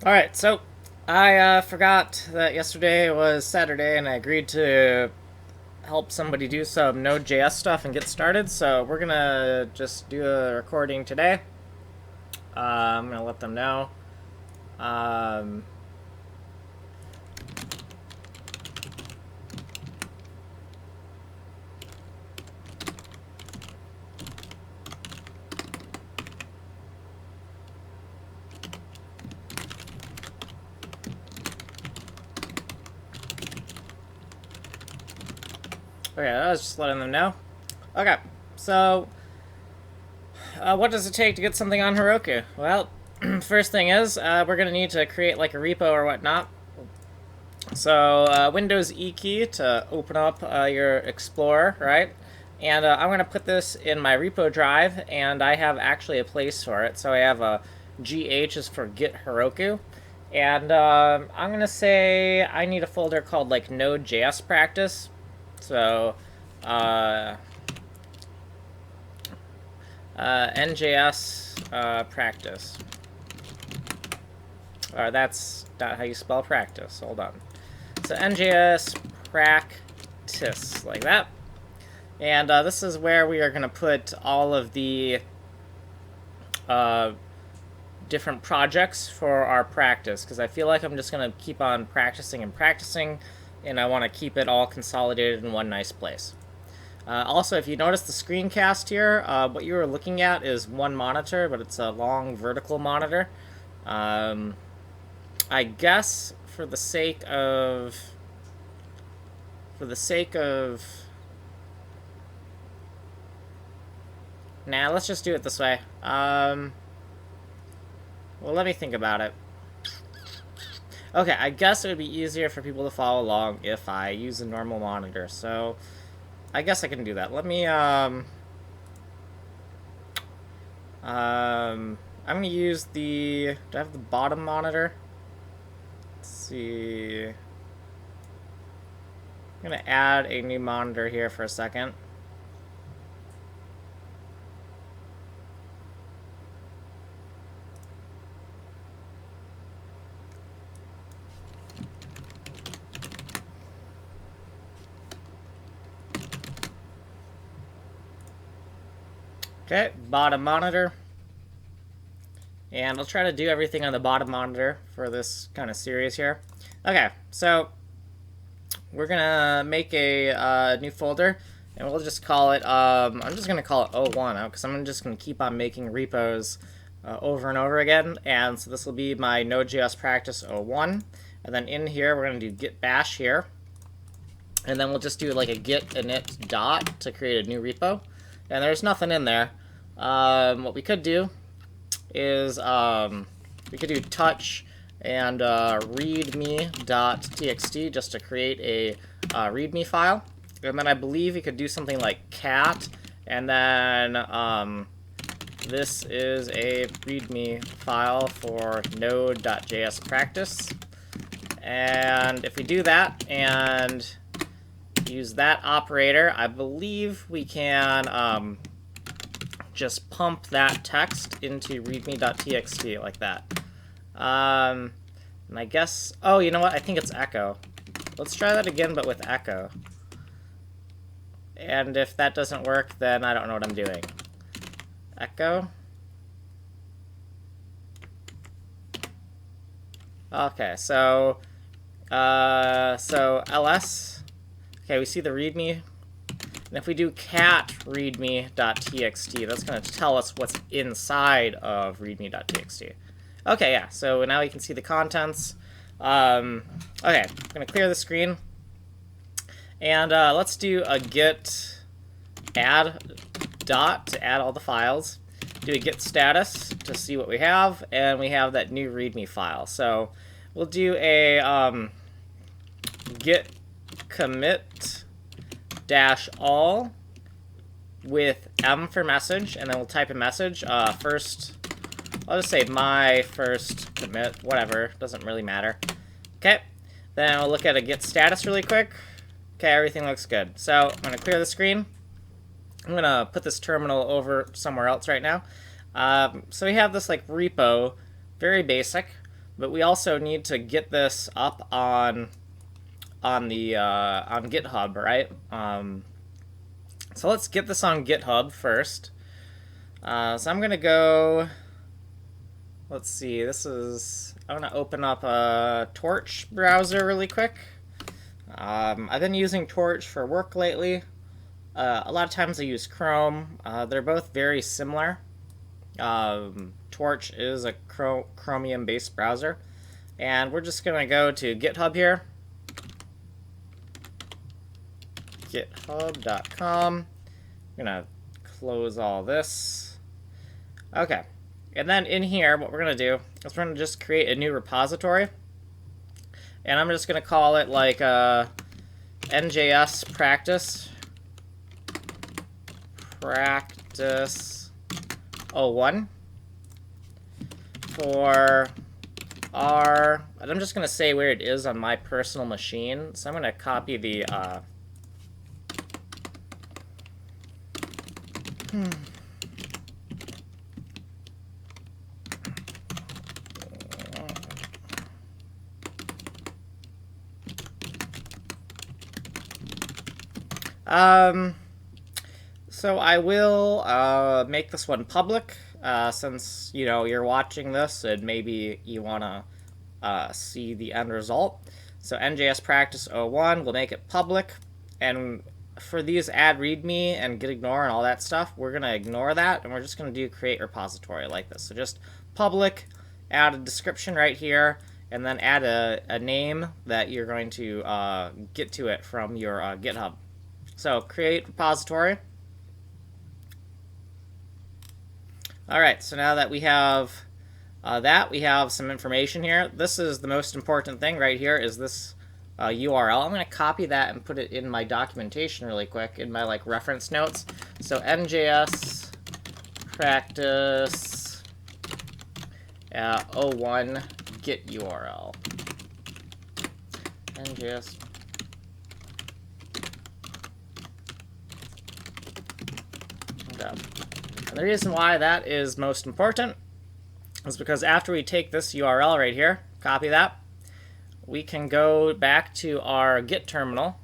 Alright, so I forgot that yesterday was Saturday and I agreed to help somebody do some Node.js stuff and get started. So we're gonna just do a recording today. I'm gonna let them know. Um, okay, I was just letting them know. Okay, so what does it take to get something on Heroku? Well, first thing is we're gonna need to create like a repo or whatnot. So Windows E key to open up your Explorer, right? And I'm going to put this in my repo drive, and I have actually a place for it. So I have a GH is for Git Heroku. And I'm going to say I need a folder called like Node.js Practice. So Njs Practice. That's not how you spell practice. Hold on. So Njs Practice, like that. And this is where we are going to put all of the different projects for our practice, because I feel like I'm just going to keep on practicing and practicing, and I want to keep it all consolidated in one nice place. Also, if you notice the screencast here, what you were looking at is one monitor, but it's a long vertical monitor. I guess for the sake of nah, let's just do it this way. Well, let me think about it. Okay, I guess it would be easier for people to follow along if I use a normal monitor. So, I guess I can do that. Let me, I'm gonna use the, do I have the bottom monitor? Let's see. I'm gonna add a new monitor here for a second. Okay, bottom monitor. And I'll try to do everything on the bottom monitor for this kind of series here. Okay, so we're gonna make a new folder, and we'll just call it, I'm just gonna call it O1, because I'm just gonna keep on making repos over and over again. And so this will be my Node.js practice O1. And then in here, we're gonna do git bash here. And then we'll just do like a git init dot to create a new repo. And there's nothing in there. What we could do is we could do touch and readme.txt just to create a readme file. And then I believe you could do something like cat, and then this is a readme file for node.js practice. And if we do that and use that operator, I believe we can just pump that text into readme.txt like that. And I guess, oh, you know what? I think it's echo. Let's try that again, but with echo. And if that doesn't work, then I don't know what I'm doing. Echo. Okay, so ls. Okay, we see the readme. And if we do cat readme.txt, that's going to tell us what's inside of readme.txt. Okay, yeah, so now we can see the contents. Okay, I'm going to clear the screen. And let's do a git add dot to add all the files. Do a git status to see what we have. And we have that new readme file. So we'll do a git commit dash all with M for message, and then we'll type a message. First, I'll just say my first commit, whatever, doesn't really matter. Okay, then we'll look at a git status really quick. Okay, everything looks good. So I'm going to clear the screen. I'm going to put this terminal over somewhere else right now. So we have this like repo, very basic. but we also need to get this up on GitHub, right? So let's get this on GitHub first. So I'm gonna go. Let's see. I'm gonna open up a Torch browser really quick. I've been using Torch for work lately. A lot of times I use Chrome. They're both very similar. Torch is a Chromium-based browser. And we're just going to go to GitHub here. GitHub.com. I'm going to close all this. Okay. And then in here, what we're going to do is we're going to just create a new repository. And I'm just going to call it like Njs Practice. Practice 01 for our, and I'm just going to say where it is on my personal machine. So I'm going to copy the so I will make this one public, since, you know, you're watching this and maybe you want to see the end result. So Njs Practice 01, we'll make it public, and for these add readme and get ignore and all that stuff, we're going to ignore that, and we're just going to do create repository like this. So just public, add a description right here, and then add a name that you're going to get to it from your GitHub. So create repository. All right, so now that we have we have some information here. This is the most important thing right here, is this URL. I'm going to copy that and put it in my documentation really quick, in my like reference notes. So Njs Practice 01 Git URL. Njs. And the reason why that is most important is because after we take this URL right here, copy that, we can go back to our Git terminal.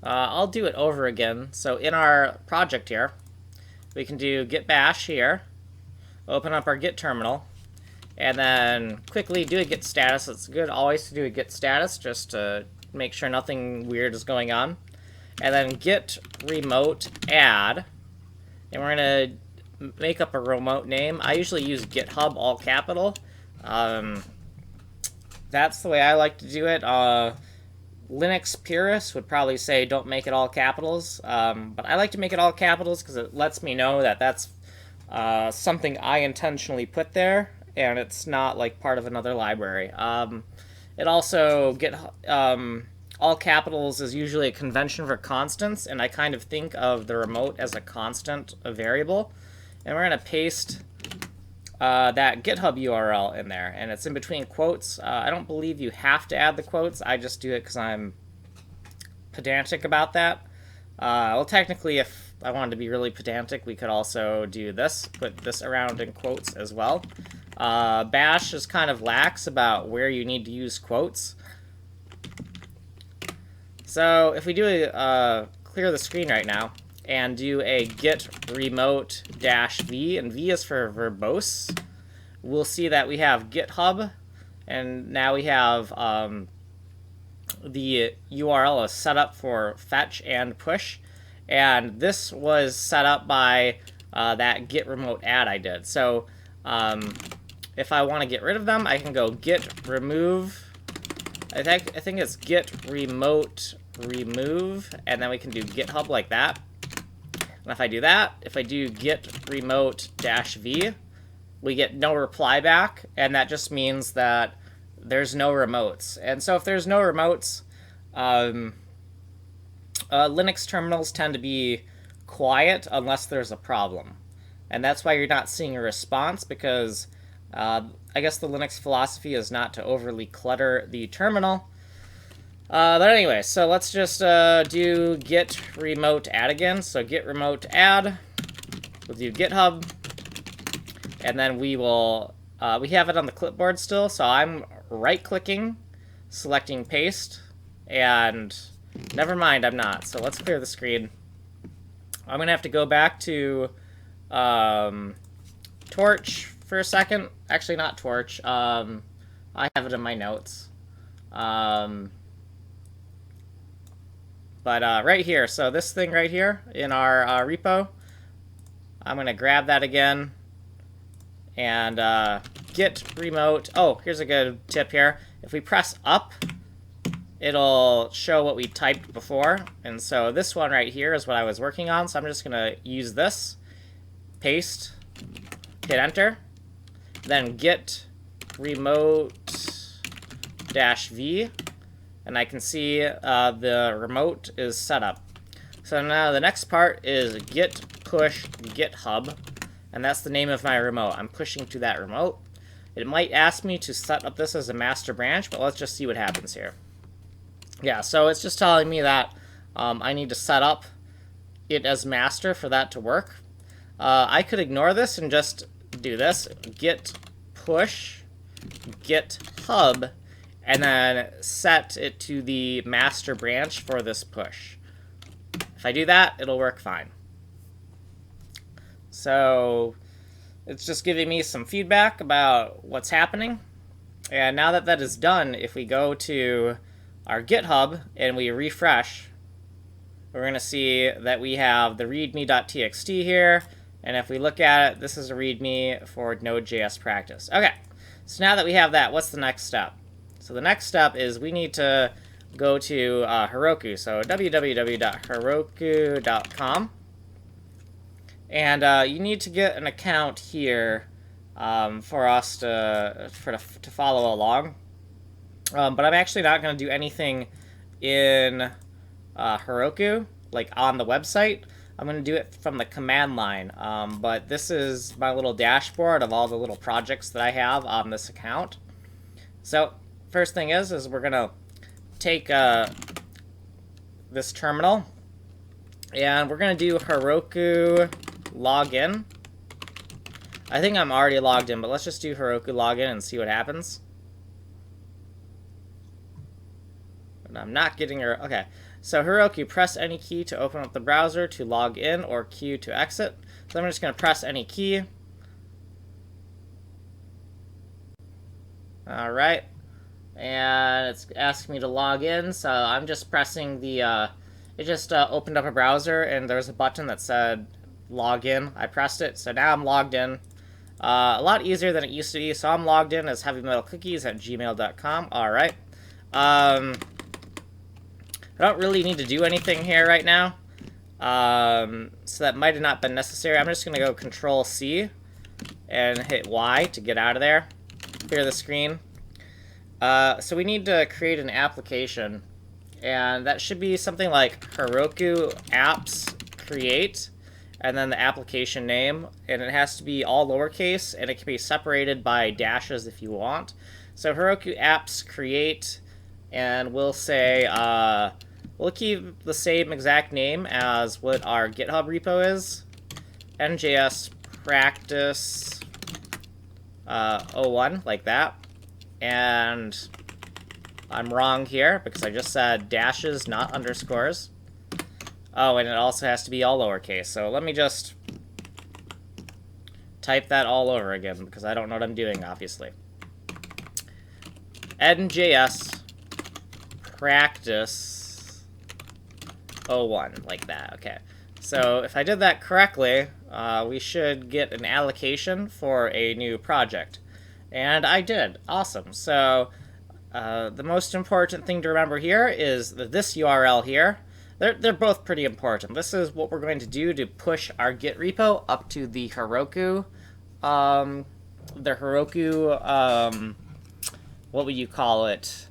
I'll do it over again. So in our project here, we can do git bash here, open up our Git terminal, and then quickly do a git status. It's good always to do a git status just to make sure nothing weird is going on. And then git remote add. And we're going to make up a remote name. I usually use GitHub all capital. That's the way I like to do it. Linux purists would probably say don't make it all capitals. But I like to make it all capitals because it lets me know that that's something I intentionally put there, and it's not like part of another library. It also, all capitals is usually a convention for constants, and I kind of think of the remote as a constant, a variable. And we're going to paste that GitHub URL in there, and it's in between quotes. I don't believe you have to add the quotes. I just do it because I'm pedantic about that. Well, technically, if I wanted to be really pedantic, we could also do this, put this around in quotes as well. Bash is kind of lax about where you need to use quotes. So if we do a clear the screen right now and do a git remote -v, and v is for verbose, we'll see that we have GitHub, and now we have the URL is set up for fetch and push, and this was set up by that git remote add I did. So if I want to get rid of them, I can go git remove. I think it's git remote remove, and then we can do GitHub like that. And if I do that, if I do git remote -v, we get no reply back, and that just means that there's no remotes. And so if there's no remotes, Linux terminals tend to be quiet unless there's a problem. And that's why you're not seeing a response, because I guess the Linux philosophy is not to overly clutter the terminal. But anyway, so let's just do git remote add again. So git remote add, we'll do GitHub, and then we will We have it on the clipboard still, so I'm right-clicking, selecting paste, and never mind, I'm not. So let's clear the screen. I'm going to have to go back to Torch for a second. Actually, not Torch. I have it in my notes. But right here, so this thing right here in our repo, I'm going to grab that again and git remote. Oh, here's a good tip here. If we press up, it'll show what we typed before. And so this one right here is what I was working on. So I'm just going to use this, paste, hit enter, then git remote -v, and I can see the remote is set up. So now the next part is git push GitHub, and that's the name of my remote. I'm pushing to that remote. It might ask me to set up this as a master branch, but let's just see what happens here. Yeah, so it's just telling me that I need to set up it as master for that to work. I could ignore this and just do this, git push GitHub, and then set it to the master branch for this push. If I do that, it'll work fine. So it's just giving me some feedback about what's happening. And now that that is done, if we go to our GitHub and we refresh, we're going to see that we have the readme.txt here. And if we look at it, this is a readme for Node.js Practice. Okay, so now that we have that, what's the next step? So the next step is we need to go to Heroku. So www.heroku.com. And you need to get an account here for us to follow along. But I'm actually not going to do anything in Heroku, like on the website. I'm going to do it from the command line. But this is my little dashboard of all the little projects that I have on this account. So first thing is we're going to take this terminal, and we're going to do Heroku login. I think I'm already logged in, but let's just do Heroku login and see what happens. And I'm not getting her. Okay, so Heroku, press any key to open up the browser to log in, or Q to exit. So I'm just going to press any key. All right, and it's asking me to log in, so I'm just pressing the. It just opened up a browser, and there's a button that said log in. I pressed it, so now I'm logged in. A lot easier than it used to be. So I'm logged in as heavymetalcookies@gmail.com. All right. I don't really need to do anything here right now. So that might have not been necessary. I'm just going to go Control-C and hit Y to get out of there. Clear the screen. So we need to create an application. And that should be something like Heroku apps create, and then the application name. And it has to be all lowercase, and it can be separated by dashes if you want. So Heroku apps create, and we'll say, we'll keep the same exact name as what our GitHub repo is. Njs Practice 01, like that. And I'm wrong here because I just said dashes, not underscores. Oh, and it also has to be all lowercase. So let me just type that all over again because I don't know what I'm doing, obviously. Njs Practice 01, like that. Okay. So if I did that correctly, we should get an allocation for a new project. And I did. Awesome. So the most important thing to remember here is that this URL here, they're both pretty important. This is what we're going to do to push our Git repo up to the Heroku, what would you call it?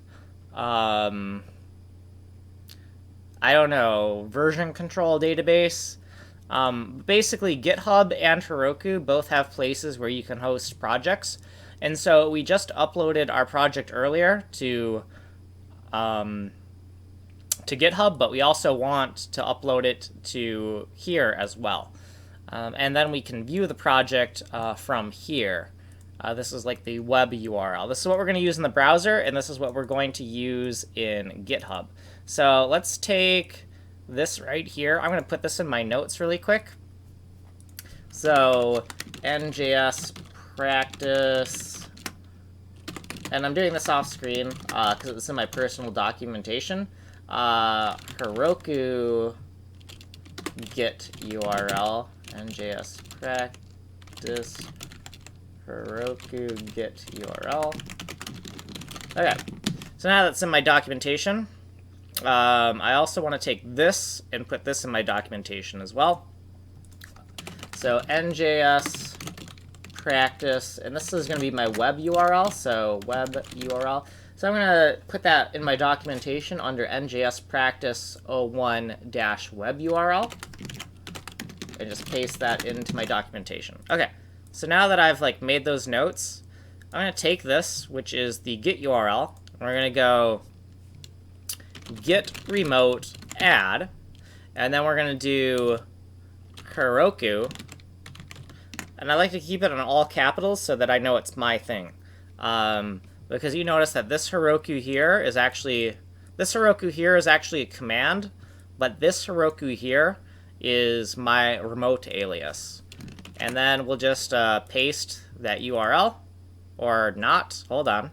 I don't know, version control database. Basically, GitHub and Heroku both have places where you can host projects. And so we just uploaded our project earlier to GitHub, but we also want to upload it to here as well. And then we can view the project from here. This is like the web URL. This is what we're going to use in the browser, and this is what we're going to use in GitHub. So let's take this right here. I'm going to put this in my notes really quick. So Njs Practice, and I'm doing this off screen because it's in my personal documentation. Heroku Git URL, Njs Practice, Heroku Git URL. Okay, so now that's in my documentation. I also want to take this and put this in my documentation as well. So Njs Practice, and this is going to be my web URL, so web URL. So I'm going to put that in my documentation under Njs Practice 01-web URL, and just paste that into my documentation. Okay, so now that I've like made those notes, I'm going to take this, which is the Git URL, and we're going to go git remote add, and then we're going to do Heroku, and I like to keep it in all capitals so that I know it's my thing. Because you notice that this Heroku here is actually a command, but this Heroku here is my remote alias. And then we'll just paste that URL, or not. Hold on.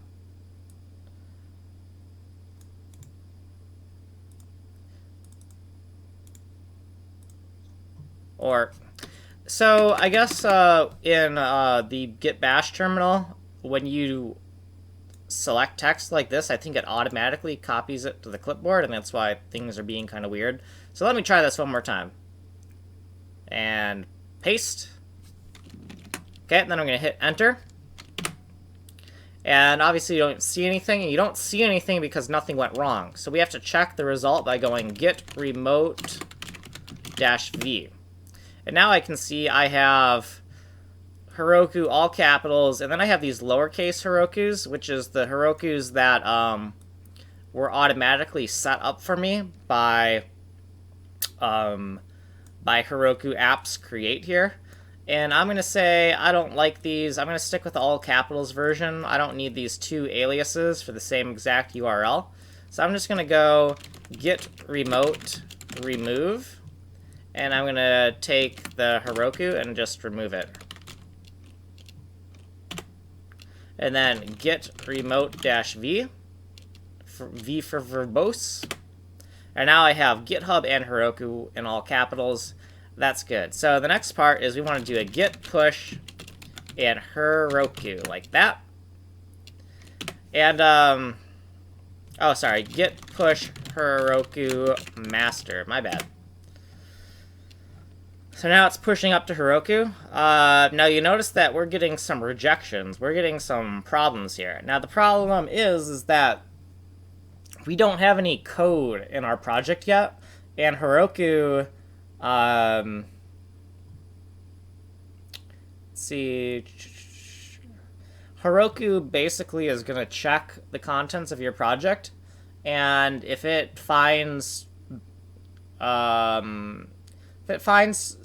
So I guess in the Git Bash terminal, when you select text like this, I think it automatically copies it to the clipboard, and that's why things are being kind of weird. So let me try this one more time. And paste. Okay, and then I'm going to hit enter. And obviously you don't see anything, and you don't see anything because nothing went wrong. So we have to check the result by going git remote-v. And now I can see I have Heroku, all capitals, and then I have these lowercase Herokus, which is the Herokus that were automatically set up for me by Heroku apps create here. And I'm going to say I don't like these. I'm going to stick with the all capitals version. I don't need these two aliases for the same exact URL. So I'm just going to go git remote remove, and I'm going to take the Heroku and just remove it. And then git remote-v, V for verbose. And now I have GitHub and Heroku in all capitals. That's good. So the next part is we want to do a git push and Heroku, like that. And, oh, sorry, git push Heroku master. My bad. So now it's pushing up to Heroku. Now you notice that we're getting some rejections. We're getting some problems here. Now the problem is that we don't have any code in our project yet, and Heroku, let's see, Heroku basically is going to check the contents of your project, and if it finds it finds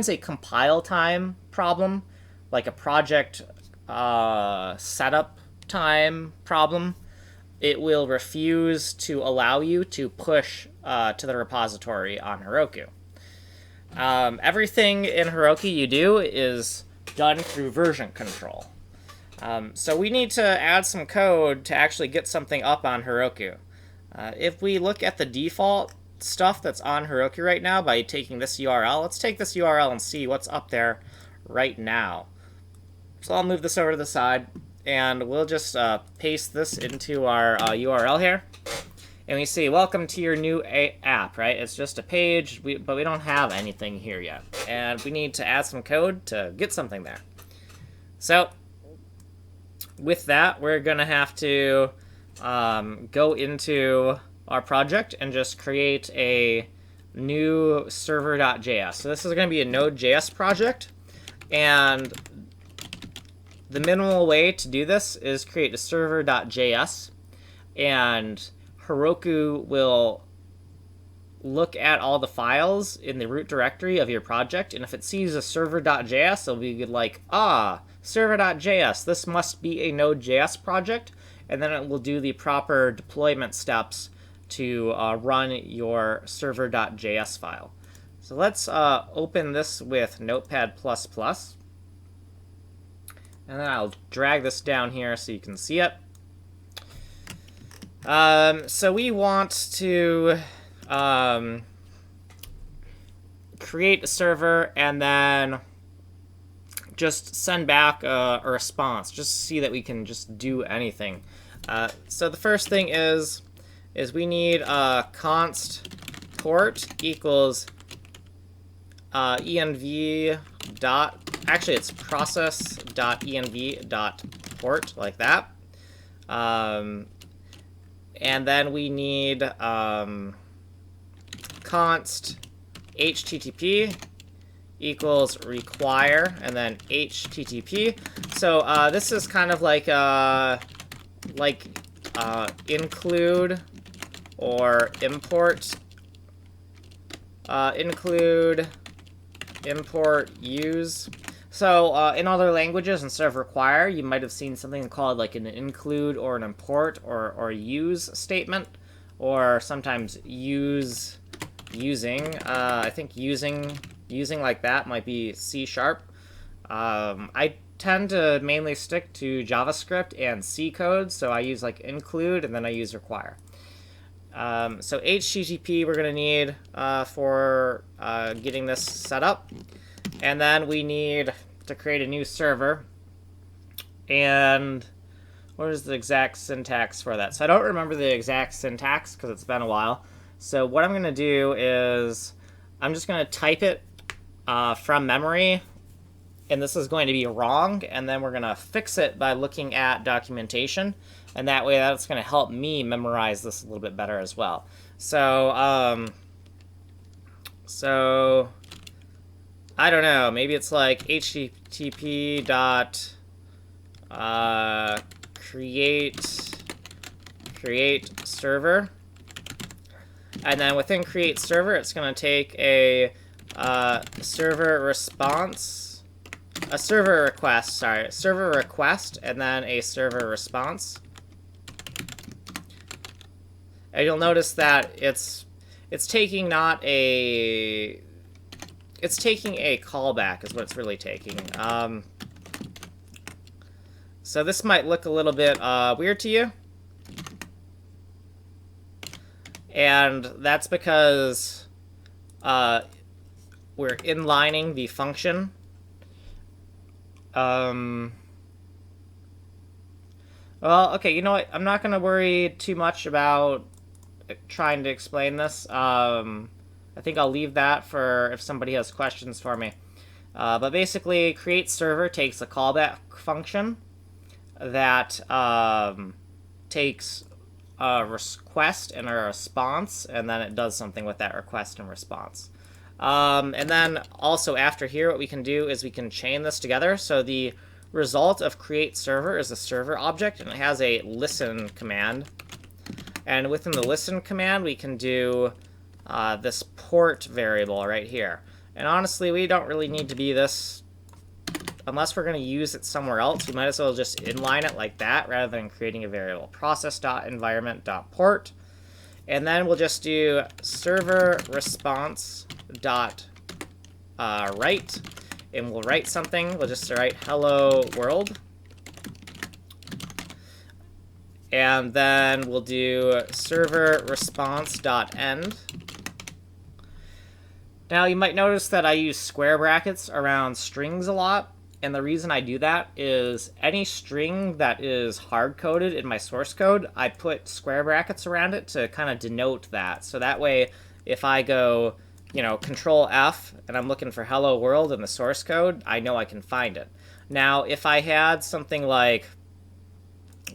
a compile time problem, like a project setup time problem, it will refuse to allow you to push to the repository on Heroku. Everything in Heroku you do is done through version control. So we need to add some code to actually get something up on Heroku. If we look at the default stuff that's on Heroku right now by taking this URL, let's take this URL and see what's up there right now. So I'll move this over to the side, and we'll just paste this into our URL here. And we see, welcome to your new app, right? It's just a page, but we don't have anything here yet. And we need to add some code to get something there. So with that, we're going to have to go into our project and just create a new server.js. So this is going to be a Node.js project, and the minimal way to do this is create a server.js, and Heroku will look at all the files in the root directory of your project, and if it sees a server.js, it'll be like, server.js, this must be a Node.js project, and then it will do the proper deployment steps to run your server.js file. So let's open this with Notepad++, and then I'll drag this down here so you can see it. So we want to create a server and then just send back a response, just to see that we can just do anything. So the first thing is we need const port equals env dot, actually it's process.env dot port, like that. And then we need const http equals require, and then http. So this is kind of like include or import, include, import, use. So in other languages, instead of require, you might have seen something called like an include or an import or use statement, or sometimes using. I think using like that might be C#. I tend to mainly stick to JavaScript and C code, so I use like include and then I use require. So HTTP we're going to need for getting this set up. And then we need to create a new server. And what is the exact syntax for that? So I don't remember the exact syntax because it's been a while. So what I'm going to do is I'm just going to type it from memory. And this is going to be wrong. And then we're going to fix it by looking at documentation. And that way that's going to help me memorize this a little bit better as well. So, I don't know, maybe it's like http dot create server, and then within create server it's going to take a server request, and then a server response. And you'll notice that it's taking it's taking a callback is what it's really taking. So this might look a little bit weird to you. And that's because we're inlining the function. Well, okay, you know what? I'm not going to worry too much about trying to explain this. I think I'll leave that for if somebody has questions for me. But basically, create server takes a callback function that takes a request and a response, and then it does something with that request and response. And then also after here, what we can do is we can chain this together. So the result of create server is a server object, and it has a listen command. And within the listen command, we can do this port variable right here. And honestly, we don't really need to be this unless we're going to use it somewhere else. We might as well just inline it like that rather than creating a variable. Process.environment.port. And then we'll just do server response dot write, and we'll write something. We'll just write hello world. And then we'll do server response dot end. Now you might notice that I use square brackets around strings a lot, and the reason I do that is any string that is hard-coded in my source code, I put square brackets around it to kind of denote that. So that way, if I go, you know, Control F, and I'm looking for hello world in the source code, I know I can find it. Now, if I had something like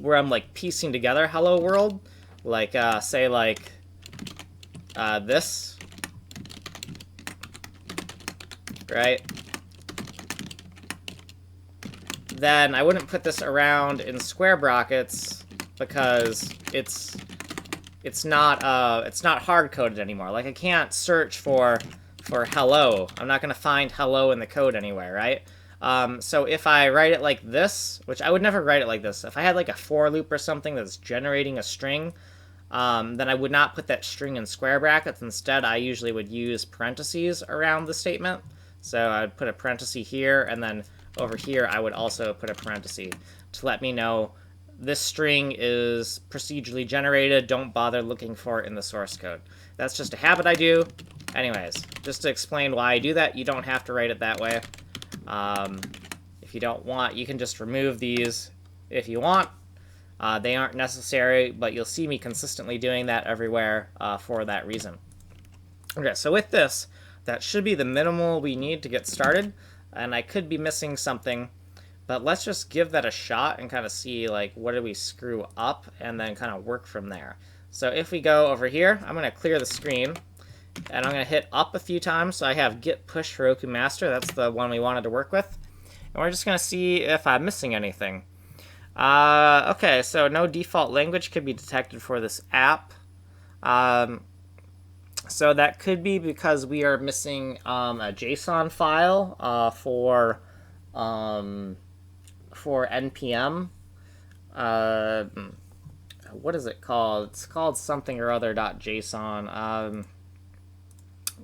where I'm like piecing together hello world, like say like this, right? Then I wouldn't put this around in square brackets because it's it's not hard coded anymore. Like I can't search for hello. I'm not going to find hello in the code anywhere, right? So if I write it like this, which I would never write it like this, if I had like a for loop or something that's generating a string, then I would not put that string in square brackets. Instead, I usually would use parentheses around the statement. So I'd put a parenthesis here, and then over here I would also put a parenthesis to let me know this string is procedurally generated. Don't bother looking for it in the source code. That's just a habit I do. Anyways, just to explain why I do that, you don't have to write it that way. If you don't want, you can just remove these if you want. They aren't necessary, but you'll see me consistently doing that everywhere for that reason. Okay, so with this, that should be the minimal we need to get started, and I could be missing something, but let's just give that a shot and kind of see like what did we screw up, and then kind of work from there. So if we go over here, I'm going to clear the screen, and I'm going to hit up a few times. So I have git push heroku master. That's the one we wanted to work with, and we're just going to see if I'm missing anything. Okay, so no default language could be detected for this app. So that could be because we are missing a JSON file for npm. What is it called? It's called something or other .json.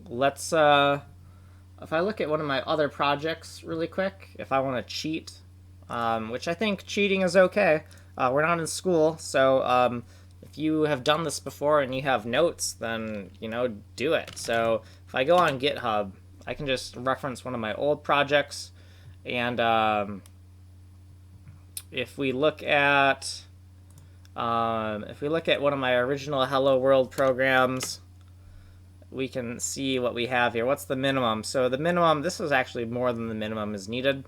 Let's if I look at one of my other projects really quick, if I want to cheat, which I think cheating is okay. We're not in school, so if you have done this before and you have notes, then, you know, do it. So if I go on GitHub, I can just reference one of my old projects, and if we look at one of my original Hello World programs, we can see what we have here. What's the minimum? So the minimum, this is actually more than the minimum is needed.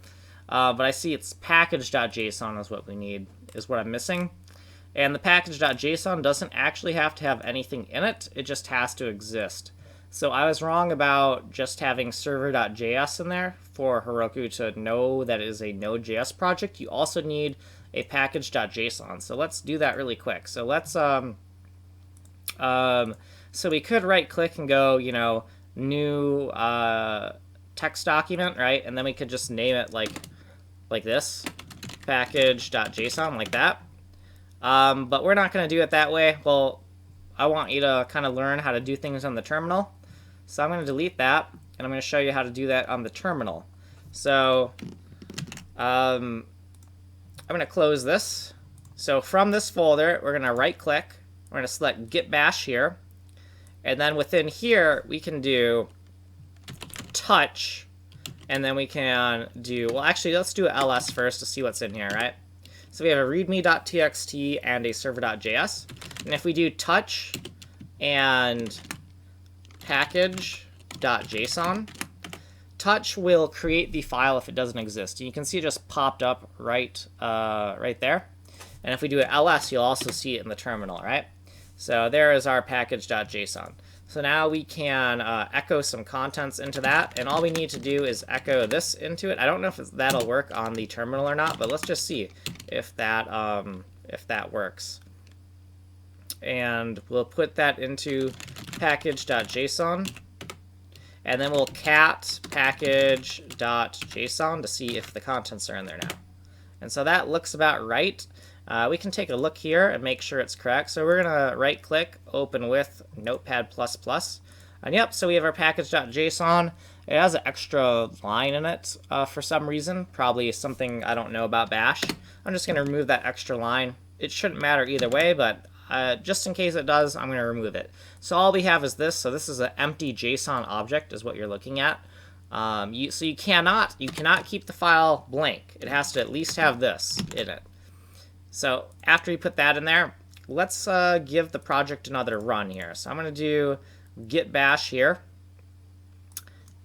But I see it's package.json is what we need, is what I'm missing. And the package.json doesn't actually have to have anything in it. It just has to exist. So I was wrong about just having server.js in there for Heroku to know that it is a Node.js project. You also need a package.json. So let's do that really quick. So let's so we could right click and go, you know, new text document, right? And then we could just name it like this, package.json, like that. But we're not going to do it that way. Well, I want you to kind of learn how to do things on the terminal. So I'm going to delete that, and I'm going to show you how to do that on the terminal. So I'm going to close this. So from this folder, we're going to right click. We're going to select git bash here. And then within here, we can do touch. And then we can do, well, actually, let's do ls first to see what's in here, right? So we have a readme.txt and a server.js. And if we do touch and package.json, touch will create the file if it doesn't exist. And you can see it just popped up right there. And if we do ls, you'll also see it in the terminal, right? So there is our package.json. So now we can echo some contents into that, and all we need to do is echo this into it. I don't know if that'll work on the terminal or not, but let's just see if that works. And we'll put that into package.json, and then we'll cat package.json to see if the contents are in there now. And so that looks about right. We can take a look here and make sure it's correct. So we're going to right click, open with Notepad++. And yep, so we have our package.json. It has an extra line in it for some reason, probably something I don't know about Bash. I'm just going to remove that extra line. It shouldn't matter either way, but just in case it does, I'm going to remove it. So all we have is this. So this is an empty JSON object is what you're looking at. So you cannot keep the file blank. It has to at least have this in it. So after you put that in there, let's give the project another run here. So I'm going to do git bash here.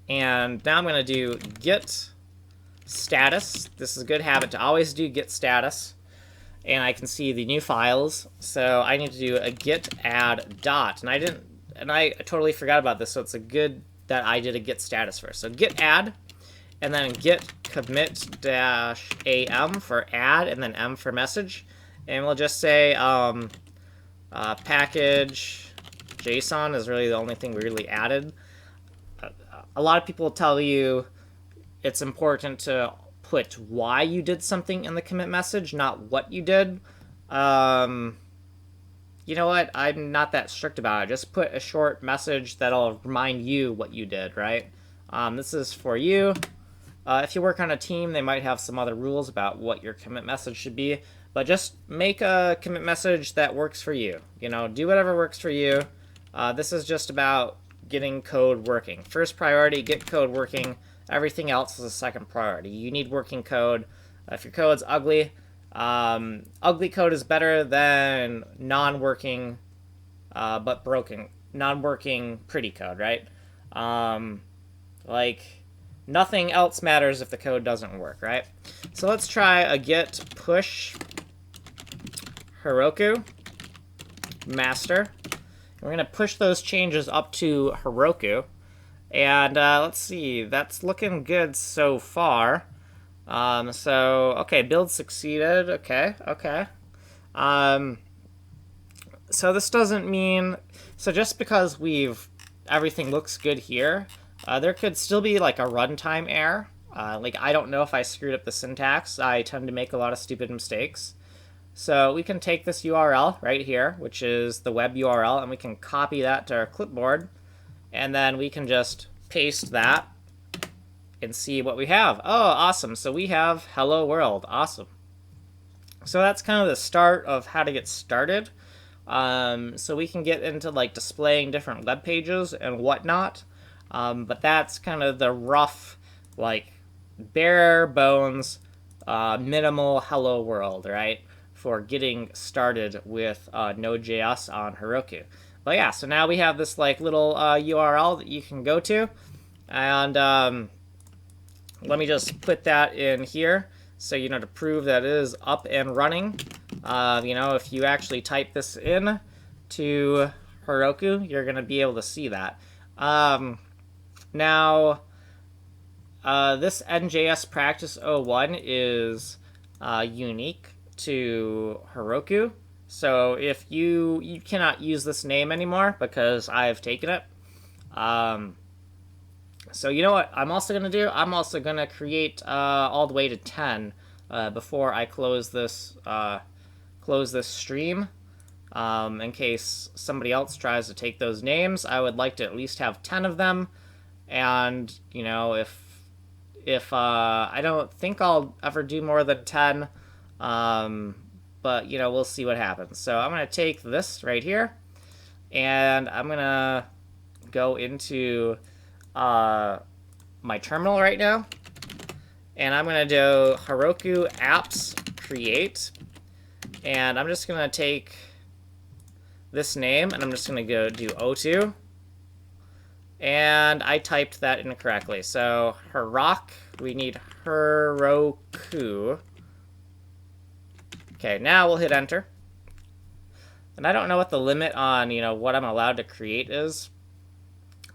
And now I'm going to do git status. This is a good habit to always do git status. And I can see the new files. So I need to do a git add dot. And I totally forgot about this, so it's a good that I did a git status first. So git add, and then git commit -am for add, and then m for message. And we'll just say package JSON is really the only thing we really added. A lot of people tell you it's important to put why you did something in the commit message, not what you did. You know what? I'm not that strict about it. Just put a short message that'll remind you what you did, right? This is for you. If you work on a team, they might have some other rules about what your commit message should be, but just make a commit message that works for you. You know, do whatever works for you. This is just about getting code working. First priority, get code working. Everything else is a second priority. You need working code. If your code's ugly, ugly code is better than non-working but broken, non-working pretty code, right? Like, nothing else matters if the code doesn't work, right? So let's try a git push heroku master. We're going to push those changes up to heroku. And let's see, that's looking good so far. Okay, build succeeded. Okay. So this doesn't mean, so just because everything looks good here, there could still be like a runtime error. Like, I don't know if I screwed up the syntax. I tend to make a lot of stupid mistakes. So we can take this URL right here, which is the web URL, and we can copy that to our clipboard. And then we can just paste that and see what we have. Oh, awesome. So we have hello world. Awesome. So that's kind of the start of how to get started. So we can get into like displaying different web pages and whatnot. But that's kind of the rough, like, bare bones, minimal hello world, right? For getting started with Node.js on Heroku. But yeah, so now we have this like little URL that you can go to, and let me just put that in here, so you know, to prove that it is up and running. You know, if you actually type this in to Heroku, you're gonna be able to see that. Now, this Njs Practice 01 is unique to Heroku. So if you cannot use this name anymore because I've taken it. So you know what I'm also going to do? I'm also going to create all the way to 10 before I close this stream. In case somebody else tries to take those names, I would like to at least have 10 of them. And, you know, if I don't think I'll ever do more than 10, but, you know, we'll see what happens. So I'm going to take this right here, and I'm going to go into my terminal right now, and I'm going to do Heroku apps create, and I'm just going to take this name, and I'm just going to go do O2, and I typed that incorrectly. So we need Heroku. Okay, now we'll hit enter. And I don't know what the limit on, you know, what I'm allowed to create is,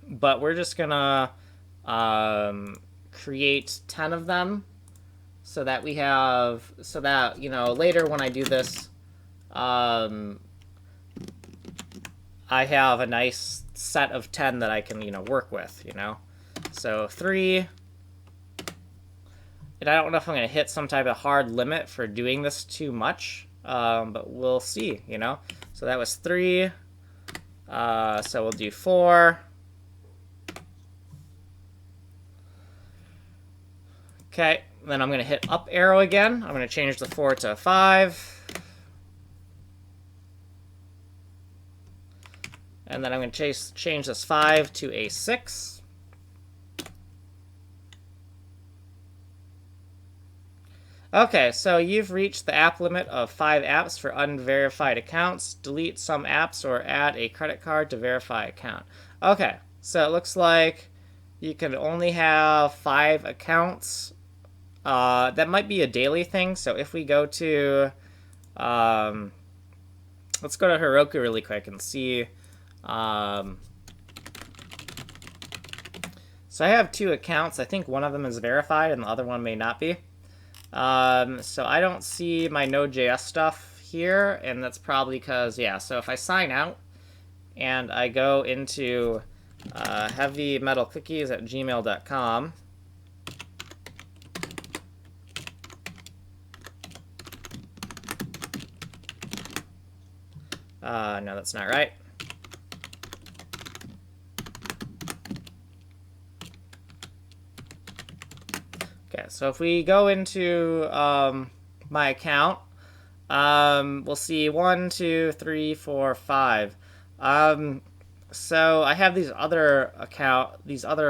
but we're just gonna create 10 of them so that we have, so that, you know, later when I do this, I have a nice set of 10 that I can, you know, work with, you know. So 3. And I don't know if I'm going to hit some type of hard limit for doing this too much, but we'll see, you know. So that was 3. So we'll do 4. Okay, then I'm going to hit up arrow again. I'm going to change the 4 to 5. And then I'm going to change this 5 to a 6. Okay, so you've reached the app limit of 5 apps for unverified accounts. Delete some apps or add a credit card to verify account. Okay, so it looks like you can only have 5 accounts. That might be a daily thing. So if we go to, let's go to Heroku really quick and see. So I have 2 accounts. I think one of them is verified and the other one may not be. So I don't see my Node.js stuff here, and that's probably because, yeah, so if I sign out and I go into heavymetalcookies@gmail.com, no, that's not right. Okay, so if we go into my account, we'll see 1, 2, 3, 4, 5. So I have these other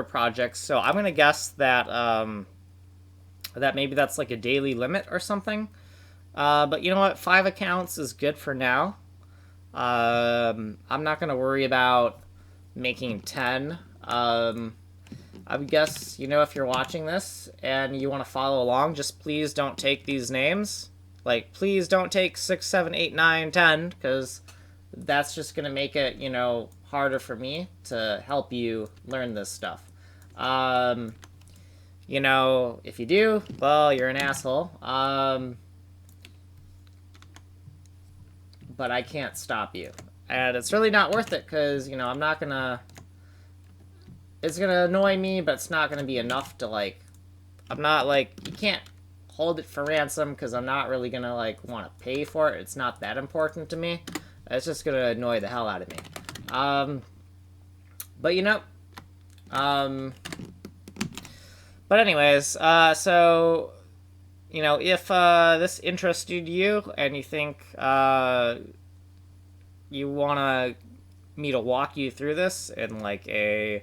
projects. So I'm gonna guess that that maybe that's like a daily limit or something. But you know what? 5 accounts is good for now. I'm not gonna worry about making 10. I would guess, you know, if you're watching this and you want to follow along, just please don't take these names. Like, please don't take 6, 7, 8, 9, 10, because that's just going to make it, you know, harder for me to help you learn this stuff. You know, if you do, well, you're an asshole. But I can't stop you. And it's really not worth it, because, you know, I'm not going to... It's going to annoy me, but it's not going to be enough to, like... I'm not, like... You can't hold it for ransom, because I'm not really going to, like, want to pay for it. It's not that important to me. It's just going to annoy the hell out of me. But, you know... But anyways, so... You know, if this interested you, and you think you want me to walk you through this in, like, a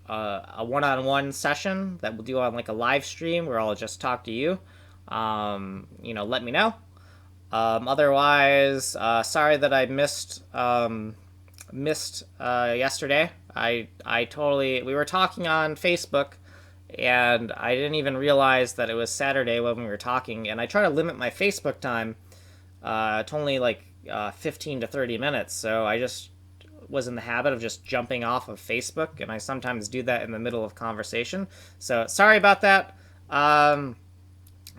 one-on-one session that we'll do on, like, a live stream where I'll just talk to you, you know, let me know. Otherwise, sorry that I missed yesterday. We were talking on Facebook, and I didn't even realize that it was Saturday when we were talking, and I try to limit my Facebook time to only, like, 15 to 30 minutes, so I just was in the habit of just jumping off of Facebook, and I sometimes do that in the middle of conversation. So sorry about that. So I'm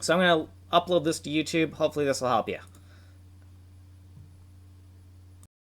going to upload this to YouTube. Hopefully this will help you.